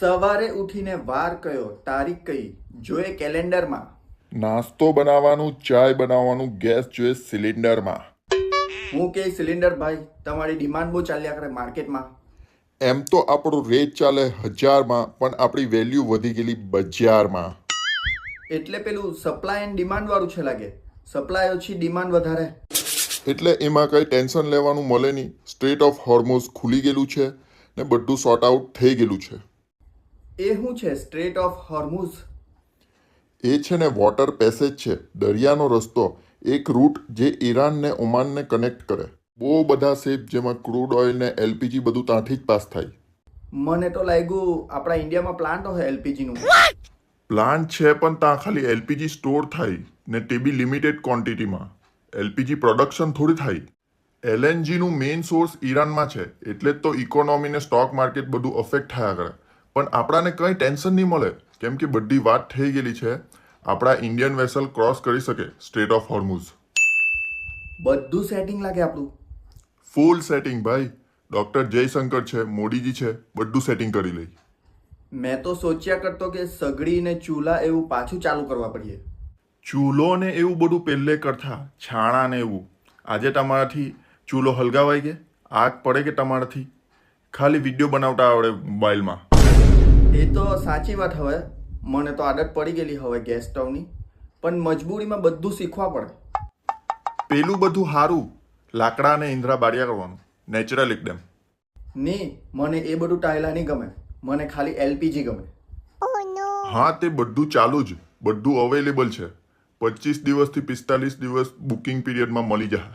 સવારે ઉઠીને વાર કયો, તારીખ કઈ, જોઈએ કેલેન્ડરમાં. નાસ્તો બનાવવાનું, ચાય બનાવવાનું, ગેસ જોઈએ સિલિન્ડરમાં. હું કે સિલિન્ડર ભાઈ, તમારી ડિમાન્ડ બહુ ચાલ્યા કરે માર્કેટમાં. એમ તો આપણો રેટ ચાલે 1000માં, પણ આપણી વેલ્યુ વધી ગયેલી બજારમાં. એટલે પેલું સપ્લાય એન્ડ ડિમાન્ડ વાળું છે લાગે. સપ્લાય ઓછી, ડિમાન્ડ વધારે. એટલે એમાં કંઈ ટેન્શન લેવાનું મળે નહીં. સ્ટ્રેટ ઓફ હોર્મોઝ ખુલી ગયેલું છે ને બધું સોર્ટ આઉટ થઈ ગયેલું છે. એ શું છે સ્ટ્રેટ ઓફ હોર્મુઝ? એ છે ને વોટર પેસેજ છે, દરિયાનો રસ્તો, એક રૂટ જે ઈરાન ને ઓમાનને કનેક્ટ કરે. બહુ બધા શિપ જેમાં ક્રૂડ ઓઇલ ને એલપીજી બધું ત્યાંથી જ પાસ થાય. મને તો લાગ્યું આપણા ઇન્ડિયામાં પ્લાન્ટ હોય એલપીજીનું. પ્લાન્ટ છે પણ ત્યાં ખાલી એલપીજી સ્ટોર થાય ને તે બી લિમિટેડ ક્વોન્ટિટીમાં. એલપીજી પ્રોડક્શન થોડી થાય. એલએનજીનું મેઇન સોર્સ ઈરાનમાં છે, એટલે જ તો ઇકોનોમી ને સ્ટોક માર્કેટ બધું અફેક્ટ થયા કરે. પણ આપણાને કંઈ ટેન્શન નહીં મળે, કેમ કે બધી વાત થઈ ગયેલી છે. આપણા ઇન્ડિયન વેસલ ક્રોસ કરી શકે સ્ટ્રેટ ઓફ હોર્મુઝ. બધું સેટિંગ લાગે આપણું. ફૂલ સેટિંગ ભાઈ. ડોક્ટર જયશંકર છે, મોદીજી છે, બધું સેટિંગ કરી લઈ. મેં તો સોચ્યા કરતો કે સગડી ને ચૂલા એવું પાછું ચાલુ કરવા પડીએ. ચૂલો ને એવું બધું પહેલે કરતા, છાણા ને એવું. આજે તમારાથી ચૂલો હલગાવાઈ ગયે, આગ પડે કે તમારાથી ખાલી વિડીયો બનાવતા આવડે મોબાઈલમાં. એ તો સાચી વાત. હવે મને તો આદત પડી ગયેલી હવે ગેસ સ્ટવની, પણ મજબૂરીમાં બધું શીખવા પડે. પેલું બધું હારું, લાકડા ને ઈંધરા બાળ્યા કરવાનું, નેચરલ એકદમ. નહીં, મને એ બધું ટાયલા નહીં ગમે. મને ખાલી એલપીજી ગમે. હા, તે બધું ચાલુ જ, બધું અવેલેબલ છે. 25 દિવસથી 45 દિવસ બુકિંગ પીરિયડમાં મળી જાય.